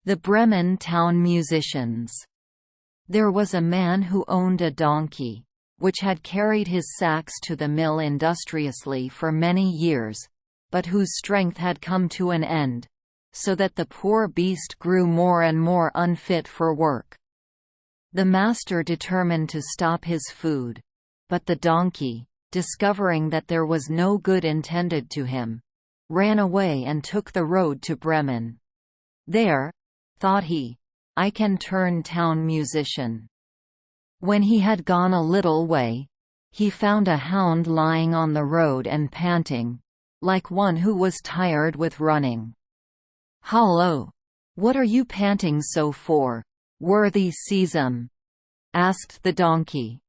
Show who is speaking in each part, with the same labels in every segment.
Speaker 1: The Bremen town musicians. There was a man who owned a donkey, which had carried his sacks to the mill industriously for many years, but whose strength had come to an end, so that the poor beast grew more and more unfit for work. The master determined to stop his food, but the donkey, discovering that there was no good intended to him, ran away and took the road to Bremen. There, thought he, I can turn town musician. When he had gone a little way, he found a hound lying on the road and panting, like one who was tired with running. "Hallo! What are you panting so for, worthy Sesam?" asked the donkey.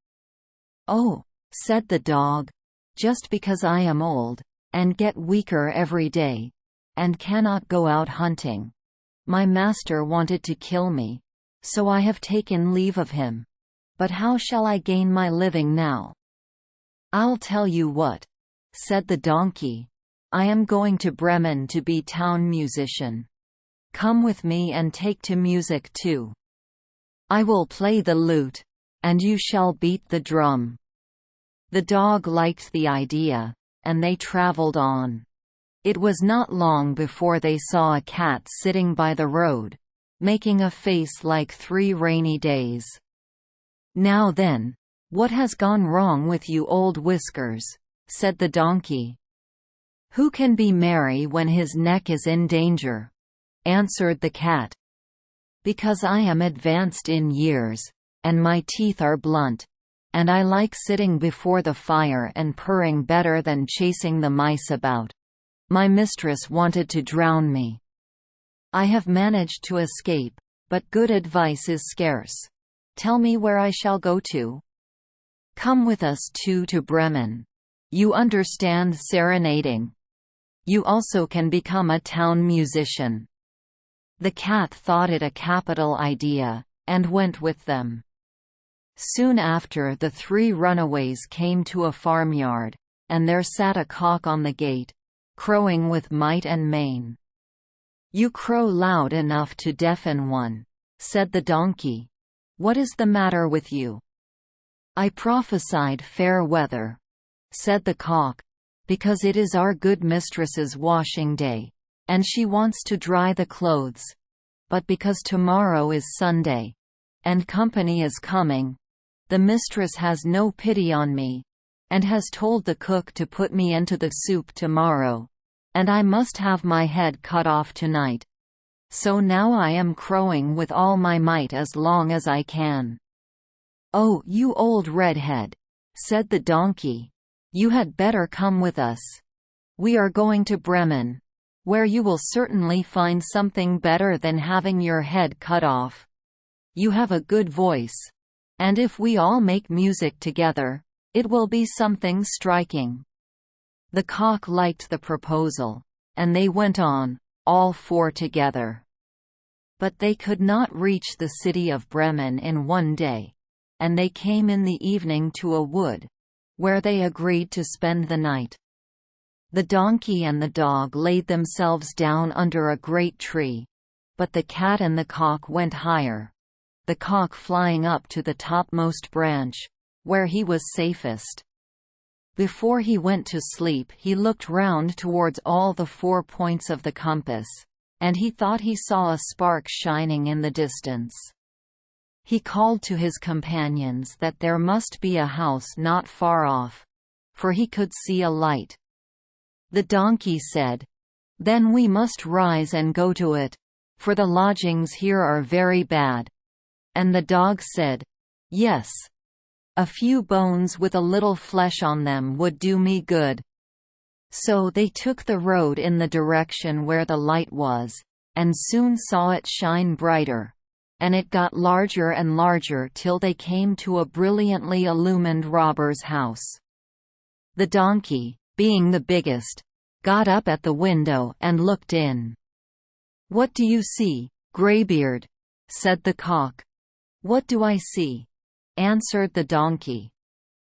Speaker 1: "Oh," said the dog, "just because I am old, and get weaker every day, and cannot go out hunting. My master wanted to kill me, so I have taken leave of him. But how shall I gain my living now?" "I'll tell you what," said the donkey, "I am going to Bremen to be town musician. Come with me and take to music too. I will play the lute, and you shall beat the drum." The dog liked the idea, and they travelled on. It was not long before they saw a cat sitting by the road, making a face like 3 rainy days. "Now then, what has gone wrong with you old Whiskers?" said the donkey. "Who can be merry when his neck is in danger?" answered the cat. "Because I am advanced in years, and my teeth are blunt, and I like sitting before the fire and purring better than chasing the mice about. My mistress wanted to drown me. I have managed to escape, but good advice is scarce. Tell me where I shall go to." "Come with us too to Bremen. You understand serenading. You also can become a town musician." The cat thought it a capital idea, and went with them. Soon after, the 3 runaways came to a farmyard, and there sat a cock on the gate, crowing with might and main. "You crow loud enough to deafen one," said the donkey. "What is the matter with you?" "I prophesied fair weather," said the cock, "because it is our good mistress's washing day, and she wants to dry the clothes. But because tomorrow is Sunday, and company is coming, the mistress has no pity on me, and has told the cook to put me into the soup tomorrow, and I must have my head cut off tonight. So now I am crowing with all my might as long as I can." "Oh, you old redhead," said the donkey, "you had better come with us. We are going to Bremen, where you will certainly find something better than having your head cut off. You have a good voice, and if we all make music together, it will be something striking." The cock liked the proposal, and they went on, all 4 together. But they could not reach the city of Bremen in one day, and they came in the evening to a wood, where they agreed to spend the night. The donkey and the dog laid themselves down under a great tree, but the cat and the cock went higher, the cock flying up to the topmost branch, where he was safest. Before he went to sleep he looked round towards all the 4 points of the compass, and he thought he saw a spark shining in the distance. He called to his companions that there must be a house not far off, for he could see a light. The donkey said, "Then we must rise and go to it, for the lodgings here are very bad." And the dog said, "Yes. A few bones with a little flesh on them would do me good." So they took the road in the direction where the light was, and soon saw it shine brighter, and it got larger and larger till they came to a brilliantly illumined robber's house. The donkey, being the biggest, got up at the window and looked in. "What do you see, Greybeard?" said the cock. "What do I see?" answered the donkey.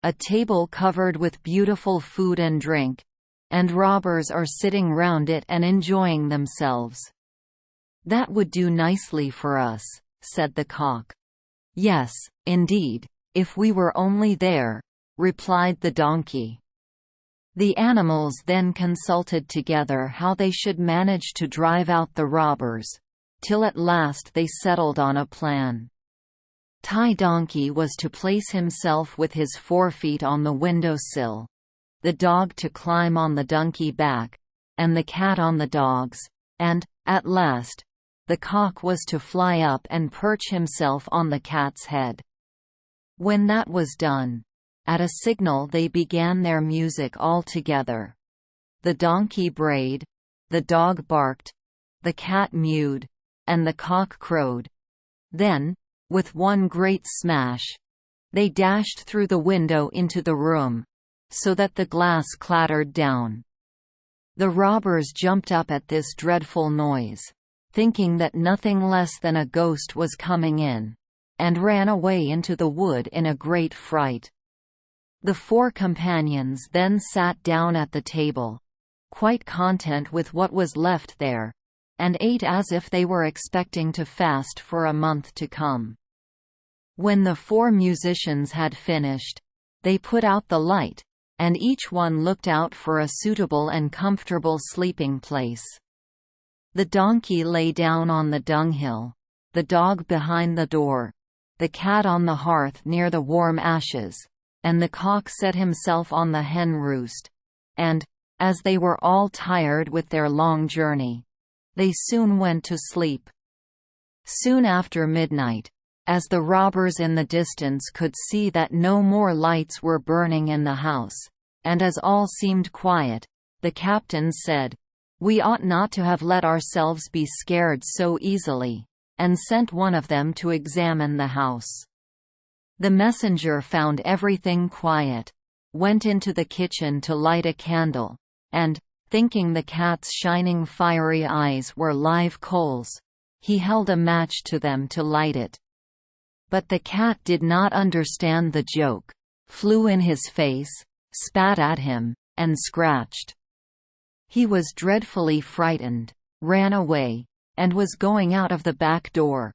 Speaker 1: "A table covered with beautiful food and drink, and robbers are sitting round it and enjoying themselves." "That would do nicely for us," said the cock. "Yes, indeed, if we were only there," replied the donkey. The animals then consulted together how they should manage to drive out the robbers, till at last they settled on a plan. Donkey was to place himself with his forefeet on the window-sill, the dog to climb on the donkey back, and the cat on the dogs, and, at last, the cock was to fly up and perch himself on the cat's head. When that was done, at a signal they began their music all together. The donkey brayed, the dog barked, the cat mewed, and the cock crowed. Then, with one great smash, they dashed through the window into the room, so that the glass clattered down. The robbers jumped up at this dreadful noise, thinking that nothing less than a ghost was coming in, and ran away into the wood in a great fright. The four companions then sat down at the table, quite content with what was left there, and ate as if they were expecting to fast for a month to come. When the four musicians had finished, they put out the light, and each one looked out for a suitable and comfortable sleeping place. The donkey lay down on the dunghill, the dog behind the door, the cat on the hearth near the warm ashes, and the cock set himself on the hen roost, and, as they were all tired with their long journey, they soon went to sleep. Soon after midnight, as the robbers in the distance could see that no more lights were burning in the house, and as all seemed quiet, the captain said, "We ought not to have let ourselves be scared so easily," and sent one of them to examine the house. The messenger found everything quiet, went into the kitchen to light a candle, and, thinking the cat's shining fiery eyes were live coals, he held a match to them to light it. But the cat did not understand the joke, flew in his face, spat at him, and scratched. He was dreadfully frightened, ran away, and was going out of the back door,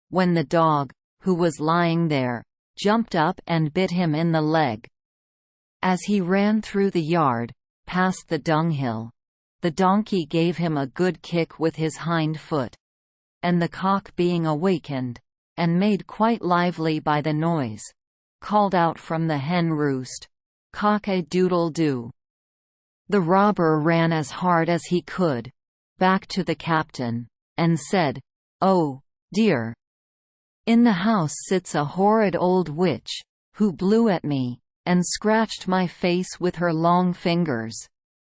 Speaker 1: when the dog, who was lying there, jumped up and bit him in the leg. As he ran through the yard, past the dunghill, the donkey gave him a good kick with his hind foot, and the cock, being awakened, and made quite lively by the noise, called out from the hen roost, "Cock-a-doodle-doo." The robber ran as hard as he could, back to the captain, and said, "Oh, dear! In the house sits a horrid old witch, who blew at me, and scratched my face with her long fingers.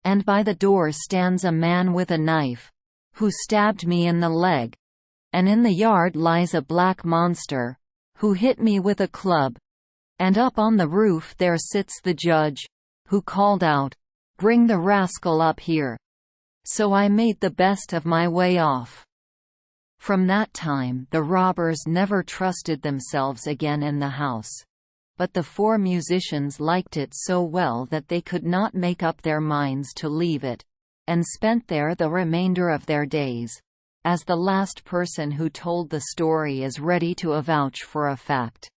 Speaker 1: And by the door stands a man with a knife, who stabbed me in the leg. And in the yard lies a black monster, who hit me with a club. And up on the roof there sits the judge, who called out, 'Bring the rascal up here.' So I made the best of my way off." From that time the robbers never trusted themselves again in the house. But the four musicians liked it so well that they could not make up their minds to leave it, and spent there the remainder of their days, as the last person who told the story is ready to avouch for a fact.